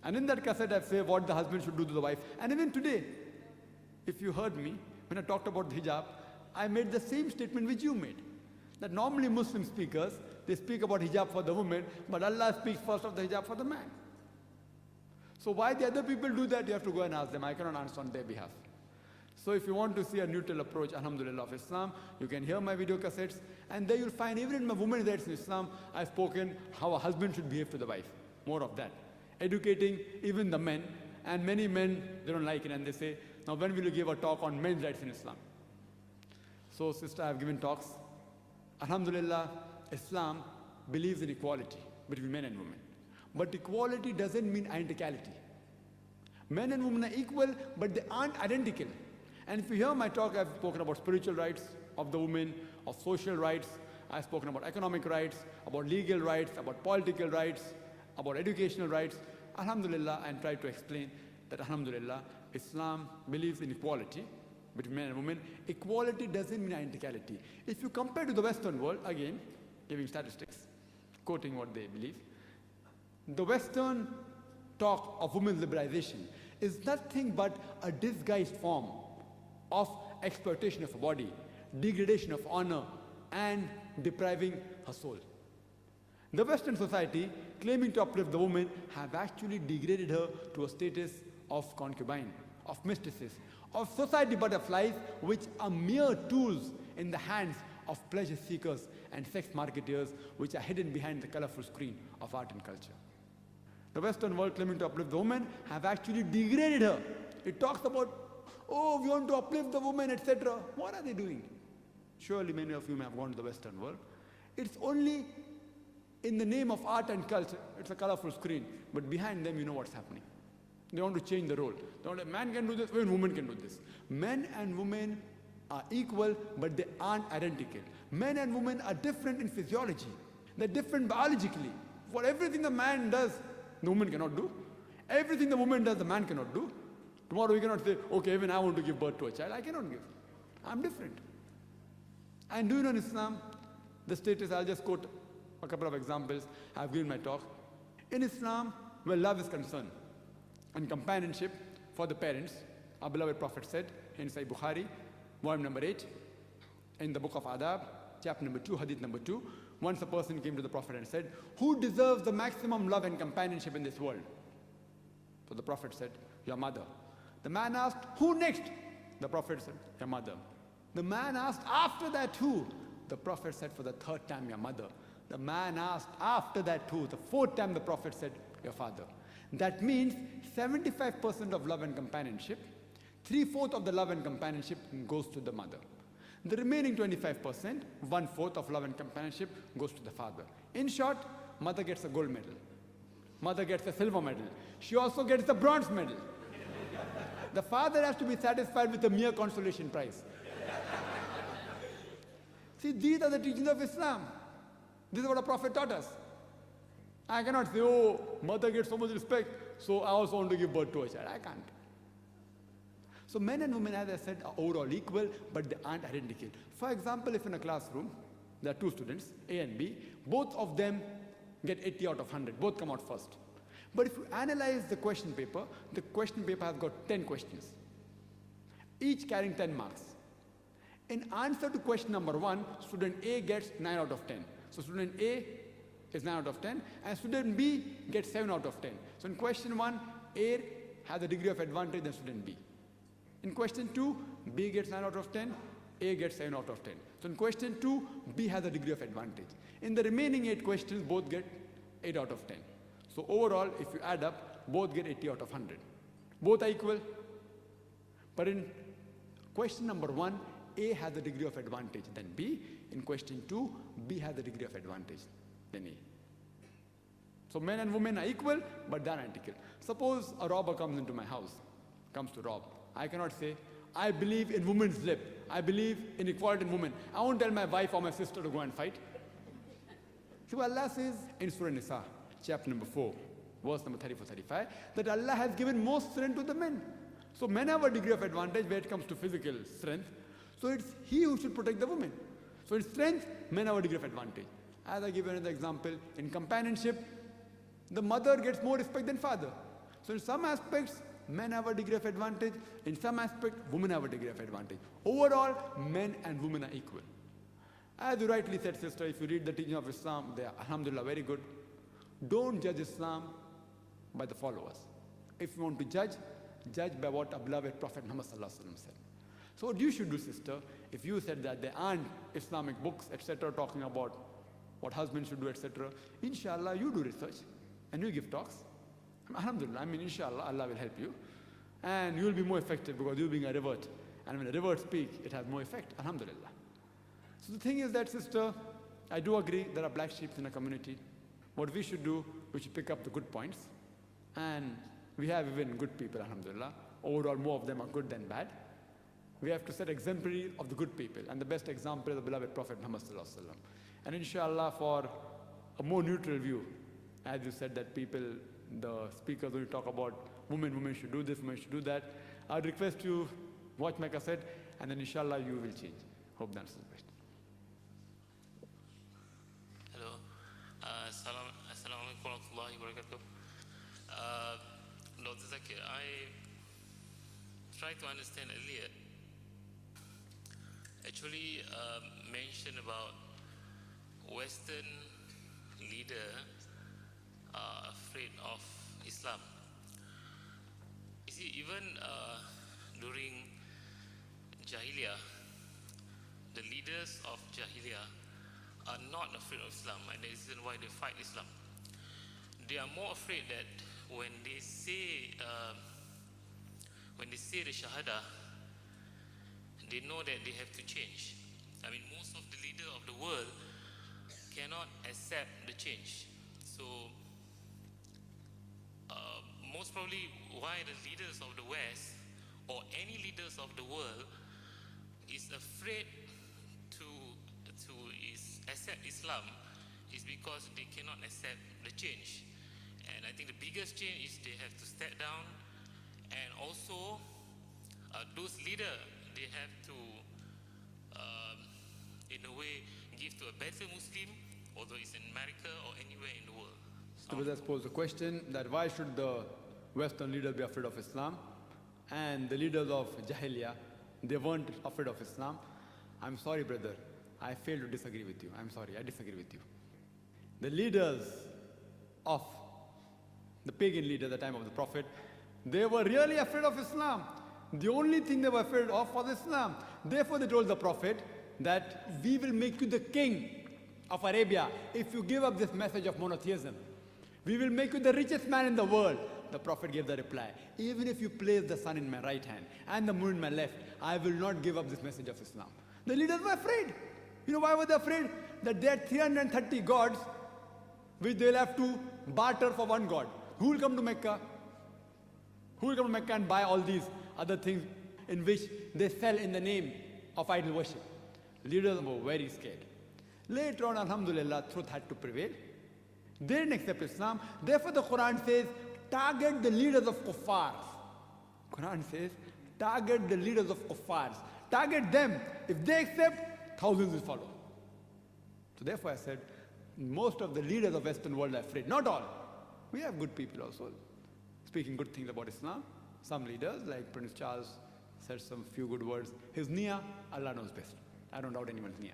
And in that cassette, I say what the husband should do to the wife. And even today, if you heard me, when I talked about the hijab, I made the same statement which you made. That normally Muslim speakers, they speak about hijab for the woman, but Allah speaks first of the hijab for the man. So why the other people do that, you have to go and ask them. I cannot answer on their behalf. So if you want to see a neutral approach, alhamdulillah, of Islam, you can hear my video cassettes, and there you'll find even in my women's rights in Islam, I've spoken how a husband should behave to the wife. More of that. Educating even the men, and many men, they don't like it, and they say, now when will you give a talk on men's rights in Islam? So sister, I have given talks. Alhamdulillah, Islam believes in equality between men and women. But equality doesn't mean identicality. Men and women are equal, but they aren't identical. And if you hear my talk, I've spoken about spiritual rights of the women, of social rights. I've spoken about economic rights, about legal rights, about political rights, about educational rights. Alhamdulillah, and try to explain that alhamdulillah, Islam believes in equality between men and women. Equality doesn't mean identicality. If you compare to the Western world, again, giving statistics, quoting what they believe, the Western talk of women's liberalization is nothing but a disguised form of exploitation of a body, degradation of honor, and depriving her soul. The Western society, claiming to uplift the woman, have actually degraded her to a status of concubine, of mistresses, of society butterflies, which are mere tools in the hands of pleasure seekers and sex marketers, which are hidden behind the colorful screen of art and culture. The Western world, claiming to uplift the woman, have actually degraded her. It talks about, oh, we want to uplift the woman, etc. What are they doing? Surely many of you may have gone to the Western world. It's only in the name of art and culture. It's a colorful screen, but behind them you know what's happening. They want to change the role. They want, man can do this, even women can do this. Men and women are equal, but they aren't identical. Men and women are different in physiology. They're different biologically. For everything the man does, the woman cannot do. Everything the woman does, the man cannot do. Tomorrow we cannot say, okay, even I want to give birth to a child. I cannot give. I'm different. And do you know in Islam, the status, I'll just quote a couple of examples I've given my talk. In Islam, where love is concerned and companionship for the parents, our beloved Prophet said in Sahih Bukhari, volume number 8, in the book of Adab, chapter number 2, hadith number 2, once a person came to the Prophet and said, who deserves the maximum love and companionship in this world? So the Prophet said, your mother. The man asked, who next? The Prophet said, your mother. The man asked, after that who? The Prophet said, for the third time, your mother. The man asked, after that who? The fourth time, the Prophet said, your father. That means 75% of love and companionship, 3/4 of the love and companionship goes to the mother. The remaining 25%, 1/4 of love and companionship goes to the father. In short, mother gets a gold medal. Mother gets a silver medal. She also gets the bronze medal. The father has to be satisfied with a mere consolation prize. See, these are the teachings of Islam. This is what a Prophet taught us. I cannot say, oh, mother gets so much respect, so I also want to give birth to a child. I can't. So men and women, as I said, are overall equal, but they aren't identical. For example, if in a classroom, there are two students, A and B, both of them get 80 out of 100. Both come out first. But if you analyze the question paper has got 10 questions, each carrying 10 marks. In answer to question number 1, student A gets 9 out of 10. So student A is 9 out of 10, and student B gets 7 out of 10. So in question 1, A has a degree of advantage than student B. In question 2, B gets 9 out of 10, A gets 7 out of 10. So in question 2, B has a degree of advantage. In the remaining 8 questions, both get 8 out of 10. So overall, if you add up, both get 80 out of 100. Both are equal. But in question number 1, A has a degree of advantage than B. In question 2, B has a degree of advantage than A. So men and women are equal, but they are identical. Suppose a robber comes into my house, comes to rob. I cannot say, I believe in women's lib. I believe in equality in women. I won't tell my wife or my sister to go and fight. So Allah says in Surah Nisa, chapter number 4, verse number 34-35, that Allah has given more strength to the men. So men have a degree of advantage where it comes to physical strength. So it's he who should protect the woman. So in strength, men have a degree of advantage. As I give another example, in companionship, the mother gets more respect than father. So in some aspects, men have a degree of advantage. In some aspects, women have a degree of advantage. Overall, men and women are equal. As you rightly said, sister, if you read the teaching of Islam, they are, alhamdulillah, very good. Don't judge Islam by the followers. If you want to judge, judge by what our beloved Prophet Muhammad said. So what you should do, sister, if you said that there aren't Islamic books, etc., talking about what husbands should do, etc., inshallah, you do research and you give talks. Alhamdulillah, I mean, inshallah, Allah will help you. And you will be more effective because you being a revert. And when a revert speaks, it has more effect. Alhamdulillah. So the thing is that, sister, I do agree there are black sheep in the community. What we should do, we should pick up the good points. And we have even good people, alhamdulillah. Overall, more of them are good than bad. We have to set exemplary of the good people. And the best example is the beloved Prophet Muhammad sallallahu alaihi wasallam. And inshallah, for a more neutral view, as you said that people, the speakers will talk about women should do this, women should do that. I'd request you watch my cassette, and then inshallah you will change. Hope that answers the question. Hello. Assalamu alaikum wa rahmatullahi wa barakatuh. Dr. Zakir, I tried to understand earlier. Actually, mentioned about Western leader are afraid of Islam. You see, even during Jahiliyyah, the leaders of Jahiliyyah are not afraid of Islam, and the reason why they fight Islam. They are more afraid that when they say the Shahada, they know that they have to change. I mean, most of the leaders of the world cannot accept the change. So, most probably why the leaders of the West or any leaders of the world is afraid to accept Islam is because they cannot accept the change. And I think the biggest change is they have to step down, and also those leaders, they have to, in a way, give to a better Muslim, although it's in America or anywhere in the world. So let's pose the question that why should the Western leaders be afraid of Islam, and the leaders of Jahiliyyah, they weren't afraid of Islam? I'm sorry, brother, I fail to disagree with you. I'm sorry, I disagree with you. The leaders of the pagan leaders at the time of the Prophet, they were really afraid of Islam. The only thing they were afraid of was Islam. Therefore, they told the Prophet that we will make you the king of Arabia if you give up this message of monotheism. We will make you the richest man in the world. The Prophet gave the reply, even if you place the sun in my right hand and the moon in my left, I will not give up this message of Islam. The leaders were afraid. You know why were they afraid? That there are 330 gods which they will have to barter for one god. Who will come to Mecca? Who will come to Mecca and buy all these other things in which they sell in the name of idol worship? Leaders were very scared. Later on, alhamdulillah, truth had to prevail. They didn't accept Islam. Therefore, the Quran says, target the leaders of kuffars. Quran says, target the leaders of kuffars. Target them. If they accept, thousands will follow. So therefore I said, most of the leaders of Western world are afraid. Not all. We have good people also, speaking good things about Islam. Some leaders, like Prince Charles, said some few good words. His niyyah, Allah knows best. I don't doubt anyone's niyyah.